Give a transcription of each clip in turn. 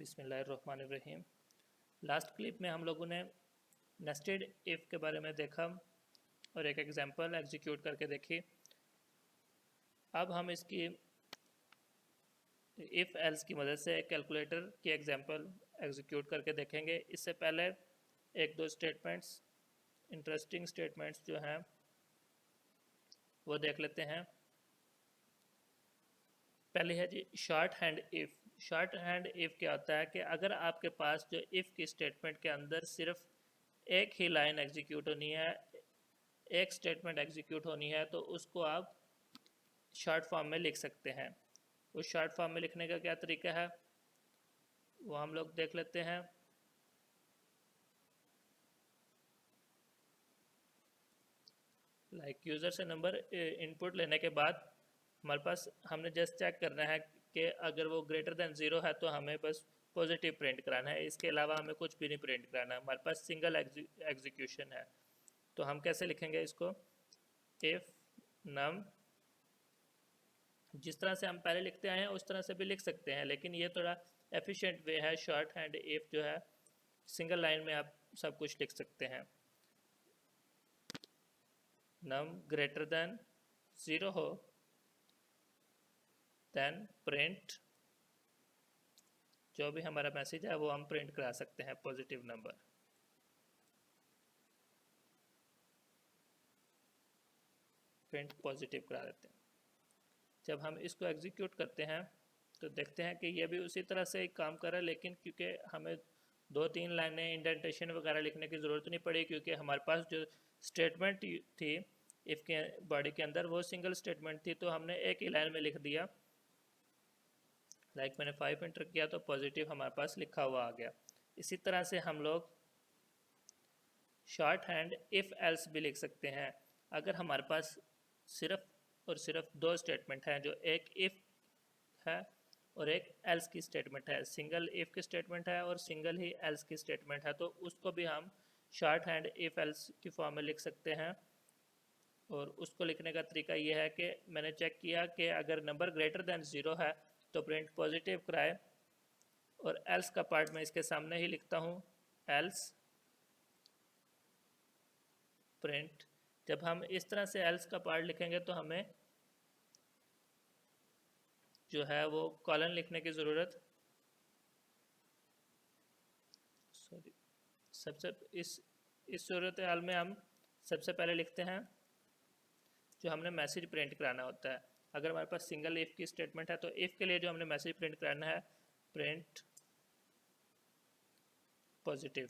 बिस्मिल्लाहिर्रहमानिर्रहीम। Last clip में हम लोगों ने नेस्टेड इफ़ के बारे में देखा और एक एग्जांपल एग्जीक्यूट करके देखी। अब हम इसकी इफ़ एल्स की मदद से कैलकुलेटर की एग्जांपल एग्जीक्यूट करके देखेंगे। इससे पहले एक दो स्टेटमेंट्स, इंटरेस्टिंग स्टेटमेंट्स जो हैं वो देख लेते हैं। पहले है जी short hand if. Short hand if क्या होता है कि अगर आपके पास जो इफ़ की स्टेटमेंट के अंदर सिर्फ एक ही लाइन एग्जीक्यूट होनी है, एक स्टेटमेंट एग्जीक्यूट होनी है, तो उसको आप शॉर्ट फॉर्म में लिख सकते हैं। उस शॉर्ट फॉर्म में लिखने का क्या तरीका है वो हम लोग देख लेते हैं। यूज़र से नंबर इनपुट लेने के बाद हमारे पास हमने जस्ट चेक करना है कि अगर वो ग्रेटर देन 0 है तो हमें बस पॉजिटिव प्रिंट कराना है, इसके अलावा हमें कुछ भी नहीं प्रिंट कराना है। हमारे पास सिंगल एग्जीक्यूशन है, तो हम कैसे लिखेंगे इसको? इफ़ नम, जिस तरह से हम पहले लिखते आए हैं उस तरह से भी लिख सकते हैं, लेकिन ये थोड़ा एफिशिएंट वे है। शॉर्ट हैंड इफ़ जो है सिंगल लाइन में आप सब कुछ लिख सकते हैं। नम ग्रेटर देन 0 हो देन प्रिंट, जो भी हमारा मैसेज है वो हम प्रिंट करा सकते हैं पॉजिटिव नंबर। प्रिंट पॉजिटिव करा देते हैं। जब हम इसको एग्जीक्यूट करते हैं तो देखते हैं कि ये भी उसी तरह से एक काम कर रहा है, लेकिन क्योंकि हमें दो तीन लाइनें इंडेंटेशन वगैरह लिखने की ज़रूरत नहीं पड़ी, क्योंकि हमारे पास जो स्टेटमेंट थी इफ़ के बॉडी के अंदर वो सिंगल स्टेटमेंट थी, तो हमने एक ही लाइन में लिख दिया। मैंने 5 एंटर किया तो पॉजिटिव हमारे पास लिखा हुआ आ गया। इसी तरह से हम लोग शॉर्ट हैंड इफ़ एल्स भी लिख सकते हैं। अगर हमारे पास सिर्फ और सिर्फ दो स्टेटमेंट हैं, जो एक इफ़ है और एक एल्स की स्टेटमेंट है, सिंगल इफ़ की स्टेटमेंट है और सिंगल ही एल्स की स्टेटमेंट है, तो उसको भी हम शॉर्ट हैंड इफ़ एल्स की फॉर्म में लिख सकते हैं। और उसको लिखने का तरीका ये है कि मैंने चेक किया कि अगर नंबर ग्रेटर देन 0 है तो प्रिंट पॉजिटिव कराए, और एल्स का पार्ट मैं इसके सामने ही लिखता हूँ, एल्स प्रिंट। जब हम इस तरह से एल्स का पार्ट लिखेंगे तो हमें जो है वो कॉलन लिखने की ज़रूरत, सॉरी, सबसे इस सूरत हाल में हम सबसे पहले लिखते हैं जो हमने मैसेज प्रिंट कराना होता है। अगर हमारे पास सिंगल इफ़ की स्टेटमेंट है तो इफ़ के लिए जो हमने मैसेज प्रिंट कराना है, प्रिंट पॉजिटिव।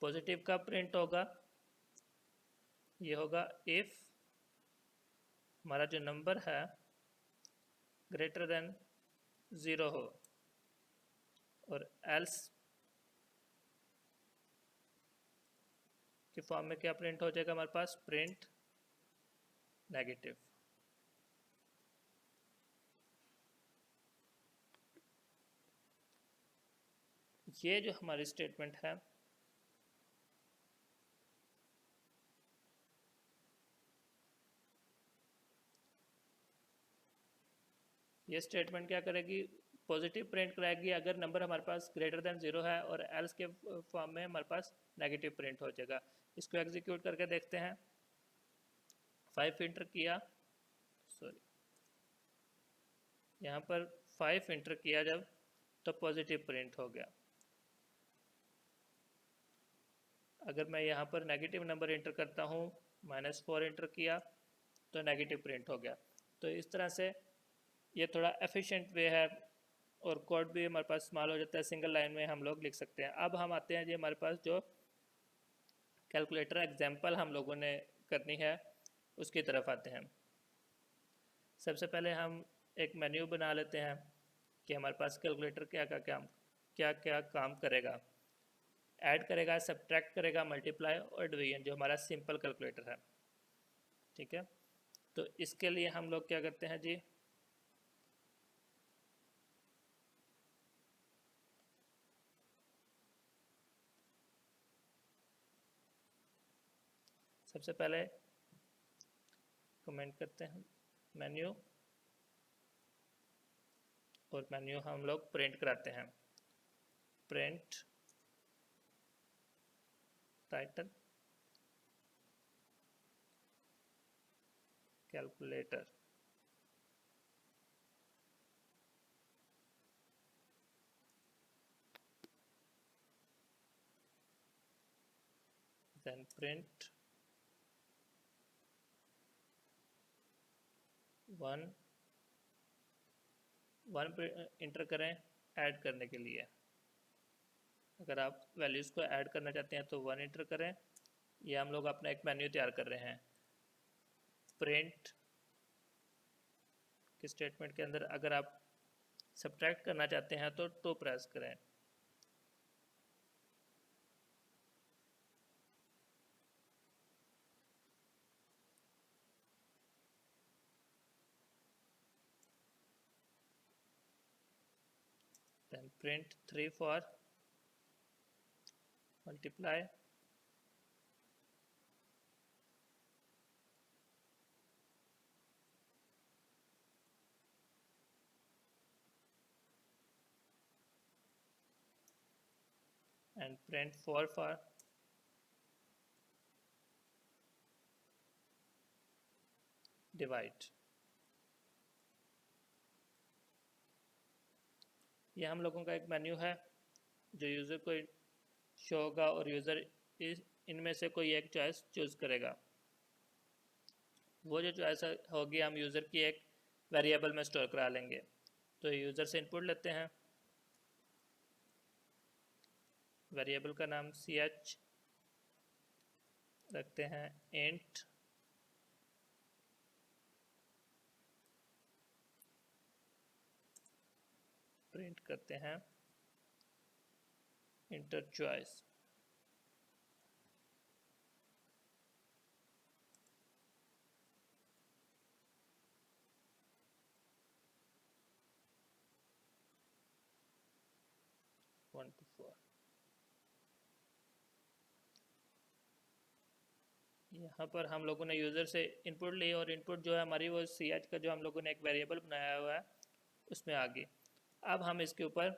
पॉजिटिव का प्रिंट होगा, ये होगा इफ़ हमारा जो नंबर है ग्रेटर देन 0 हो, और एल्स की फॉर्म में क्या प्रिंट हो जाएगा हमारे पास? Print negative. ये जो हमारी स्टेटमेंट है ये स्टेटमेंट क्या करेगी? पॉजिटिव प्रिंट कराएगी अगर नंबर हमारे पास ग्रेटर देन 0 है, और एल्स के फॉर्म में हमारे पास नेगेटिव प्रिंट हो जाएगा। इसको एग्जीक्यूट करके देखते हैं। 5 इंटर किया, सॉरी, यहाँ पर 5 इंटर किया जब, तो पॉजिटिव प्रिंट हो गया। अगर मैं यहाँ पर नेगेटिव नंबर इंटर करता हूँ, -4 इंटर किया तो नेगेटिव प्रिंट हो गया। तो इस तरह से ये थोड़ा एफिशिएंट वे है, और कोड भी हमारे पास स्मॉल हो जाता है, सिंगल लाइन में हम लोग लिख सकते हैं। अब हम आते हैं जी हमारे पास जो कैलकुलेटर एग्जांपल हम लोगों ने करनी है उसकी तरफ आते हैं। सबसे पहले हम एक मेन्यू बना लेते हैं कि हमारे पास कैलकुलेटर क्या क्या काम करेगा। ऐड करेगा, सब्ट्रैक्ट करेगा, मल्टीप्लाई और डिवीजन, जो हमारा सिंपल कैलकुलेटर है। ठीक है, तो इसके लिए हम लोग क्या करते हैं जी, सबसे पहले कमेंट करते हैं मेन्यू और मेन्यू हम लोग प्रिंट कराते हैं। Print title calculator, then print 1 enter करें ऐड करने के लिए। अगर आप वैल्यूज़ को ऐड करना चाहते हैं तो 1 इंटर करें। ये हम लोग अपना एक मेन्यू तैयार कर रहे हैं। प्रिंट के स्टेटमेंट के अंदर अगर आप सब्ट्रैक्ट करना चाहते हैं तो 2 प्रेस करें। then print 3 for multiply, and print 4 for divide। ये हम लोगों का एक मेन्यू है जो यूज़र को शो होगा और यूज़र इनमें से कोई एक चॉइस चूज़ करेगा। वो जो चॉइस होगी हम यूज़र की एक वेरिएबल में स्टोर करा लेंगे। तो यूज़र से इनपुट लेते हैं, वेरिएबल का नाम ch रखते हैं, इंट प्रिंट करते हैं इंटर चॉइस। वन टू 4 यहाँ पर हम लोगों ने यूज़र से इनपुट ली और इनपुट जो है हमारी वो ch का जो हम लोगों ने एक वेरिएबल बनाया हुआ है उसमें आ गई। अब हम इसके ऊपर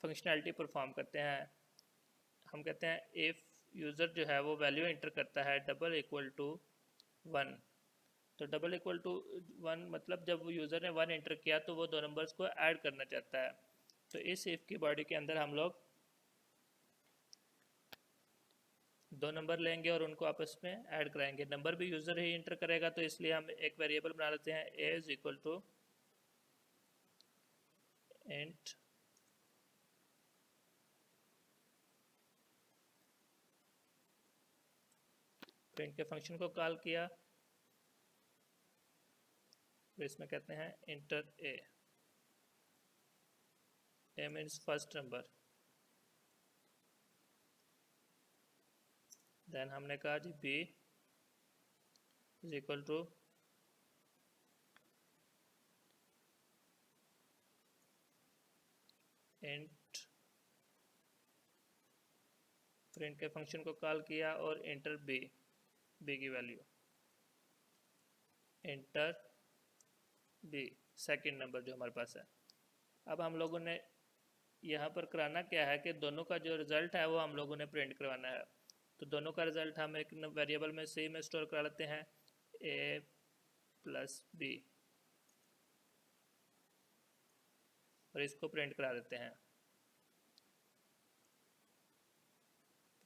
फंक्शनैलिटी परफॉर्म करते हैं। हम कहते हैं इफ़ यूज़र जो है वो वैल्यू इंटर करता है डबल इक्वल टू 1, तो डबल इक्वल टू 1 मतलब जब वो यूज़र ने 1 इंटर किया तो वो दो नंबर्स को ऐड करना चाहता है। तो इस इफ़ की बॉडी के अंदर हम लोग दो नंबर लेंगे और उनको आपस में ऐड कराएंगे। नंबर भी यूज़र ही इंटर करेगा तो इसलिए हम एक वेरिएबल बना लेते हैं a is equal to int print के फंक्शन को कॉल किया, तो इसमें कहते हैं enter a means first number. Then हमने कहा जी b is equal to int print के फंक्शन को कॉल किया और इंटर b की value enter b second number जो हमारे पास है। अब हम लोगों ने यहाँ पर कराना क्या है कि दोनों का जो रिज़ल्ट है वो हम लोगों ने प्रिंट करवाना है। तो दोनों का रिज़ल्ट हम एक वेरिएबल में सी में स्टोर करा लेते हैं a प्लस b और इसको प्रिंट करा देते हैं।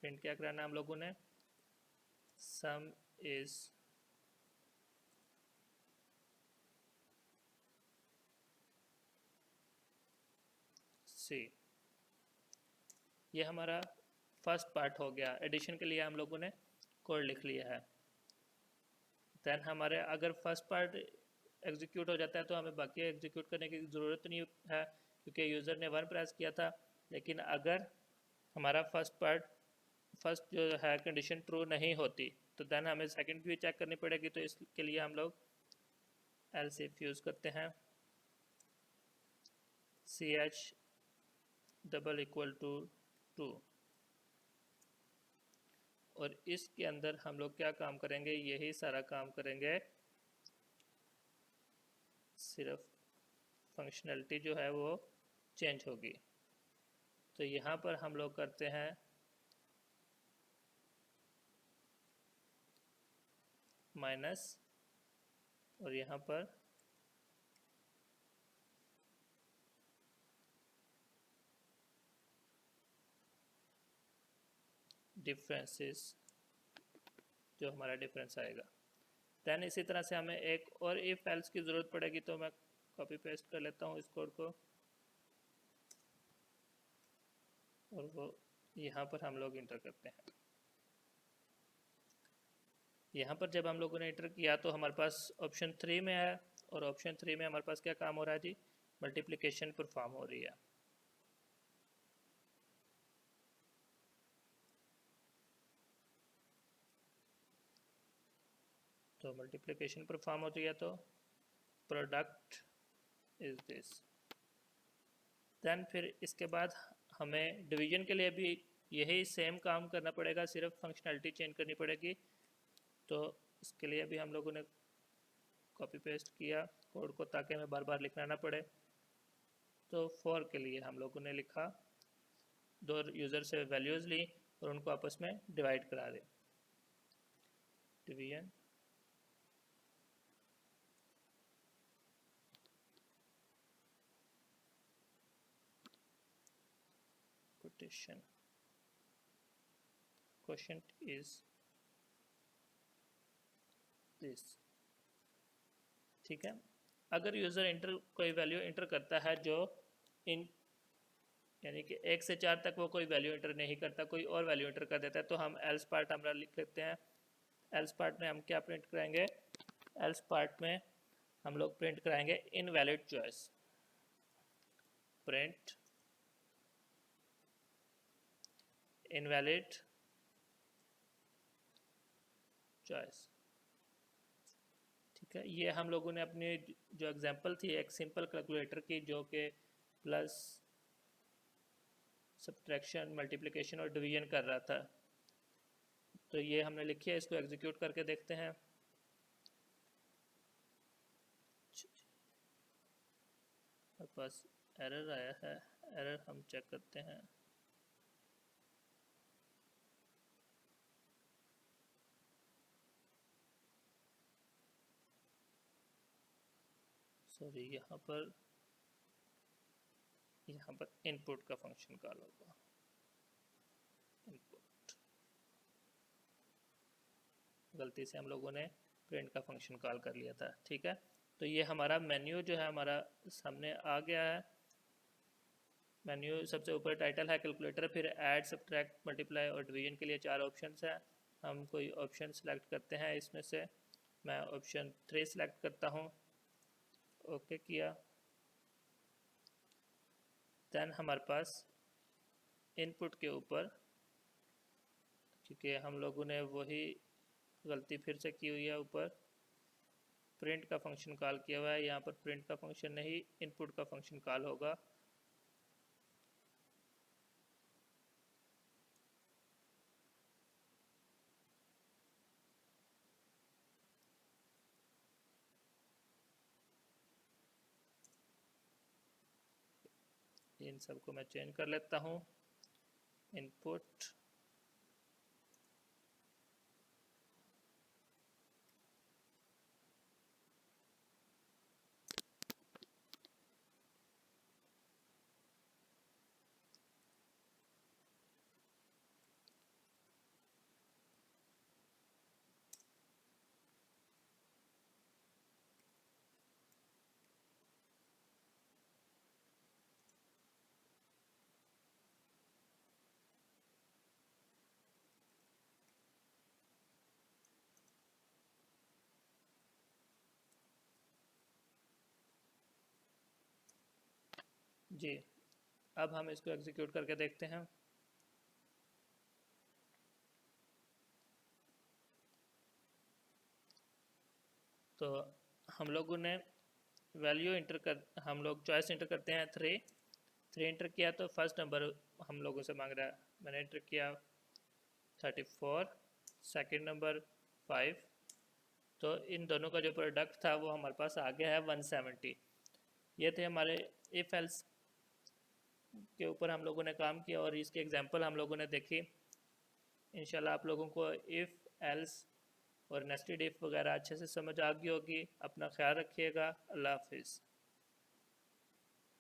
प्रिंट क्या कराना हम लोगों ने, सम इज सी। ये हमारा फर्स्ट पार्ट हो गया। एडिशन के लिए हम लोगों ने कोड लिख लिया है। देन हमारे अगर फर्स्ट पार्ट एग्जीक्यूट हो जाता है तो हमें बाकी एग्जीक्यूट करने की ज़रूरत नहीं है क्योंकि यूज़र ने 1 प्रेस किया था। लेकिन अगर हमारा फर्स्ट जो है कंडीशन ट्रू नहीं होती तो देन हमें सेकंड भी चेक करनी पड़ेगी। तो इसके लिए हम लोग एल्स इफ यूज़ करते हैं, ch डबल इक्वल टू 2 और इसके अंदर हम लोग क्या काम करेंगे, यही सारा काम करेंगे, सिर्फ फंक्शनलिटी जो है वो चेंज होगी। तो यहाँ पर हम लोग करते हैं माइनस, और यहाँ पर डिफरेंसेस, जो हमारा डिफरेंस आएगा। दैन इसी तरह से हमें एक और इफ एल्स की ज़रूरत पड़ेगी, तो मैं कॉपी पेस्ट कर लेता हूँ इस कोड को, और वो यहाँ पर हम लोग इंटर करते हैं। यहाँ पर जब हम लोगों ने इंटर किया तो हमारे पास ऑप्शन 3 में है, और ऑप्शन 3 में हमारे पास क्या काम हो रहा है जी, मल्टीप्लिकेशन परफॉर्म हो रही है। तो मल्टीप्लिकेशन परफॉर्म हो रही है, तो प्रोडक्ट इज दिस। दैन फिर इसके बाद हमें डिवीजन के लिए भी यही सेम काम करना पड़ेगा, सिर्फ फंक्शनैलिटी चेंज करनी पड़ेगी। तो इसके लिए भी हम लोगों ने कॉपी पेस्ट किया कोड को, ताकि हमें बार बार लिखना ना पड़े। तो फॉर के लिए हम लोगों ने लिखा, दो यूज़र से वैल्यूज़ ली और उनको आपस में डिवाइड करा दें, division quotation quotient is this। ठीक है, अगर यूज़र इंटर कोई वैल्यू इंटर करता है जो इन यानी कि 1 से 4 तक वो कोई वैल्यू इंटर नहीं करता, कोई और वैल्यू इंटर कर देता है, तो हम एल्स पार्ट हमारा लिख लेते हैं। एल्स पार्ट में हम क्या प्रिंट कराएंगे, एल्स पार्ट में हम लोग प्रिंट कराएंगे invalid choice, print invalid choice. ठीक है, ये हम लोगों ने अपनी जो एग्जांपल थी एक सिंपल कैलकुलेटर की, जो कि प्लस सब्ट्रैक्शन मल्टीप्लिकेशन और डिवीजन कर रहा था, तो ये हमने लिखी है, इसको एग्जीक्यूट करके देखते हैं। हमारे पास एरर आया है, एरर हम चेक करते हैं। सॉरी, यहाँ पर इनपुट का फंक्शन कॉल होगा, इनपुट, गलती से हम लोगों ने प्रिंट का फंक्शन कॉल कर लिया था। ठीक है, तो ये हमारा मेन्यू जो है हमारा सामने आ गया है। मेन्यू सबसे ऊपर टाइटल है कैलकुलेटर, फिर ऐड सब्ट्रैक्ट मल्टीप्लाई और डिवीजन के लिए 4 ऑप्शंस हैं। हम कोई ऑप्शन सेलेक्ट करते हैं, इसमें से मैं ऑप्शन 3 सेलेक्ट करता हूँ, ओके किया। दैन हमारे पास इनपुट के ऊपर, क्योंकि हम लोगों ने वही गलती फिर से की हुई है, ऊपर प्रिंट का फंक्शन कॉल किया हुआ है, यहाँ पर प्रिंट का फंक्शन नहीं इनपुट का फंक्शन कॉल होगा। इन सबको मैं चेंज कर लेता हूँ, इनपुट जी। अब हम इसको एग्जीक्यूट करके देखते हैं। तो हम लोगों ने वैल्यू हम लोग चॉइस इंटर करते हैं 3 इंटर किया, तो फर्स्ट नंबर हम लोगों से मांग रहा है, मैंने इंटर किया 34, सेकंड नंबर 5। तो इन दोनों का जो प्रोडक्ट था वो हमारे पास आ गया है 170। ये थे हमारे इफ़ एल्स के ऊपर हम लोगों ने काम किया और इसके एग्जांपल हम लोगों ने देखी। इंशाल्लाह आप लोगों को इफ़ एल्स और नेस्टेड इफ़ वगैरह अच्छे से समझ आ गई होगी। अपना ख्याल रखिएगा। अल्लाह हाफिज़।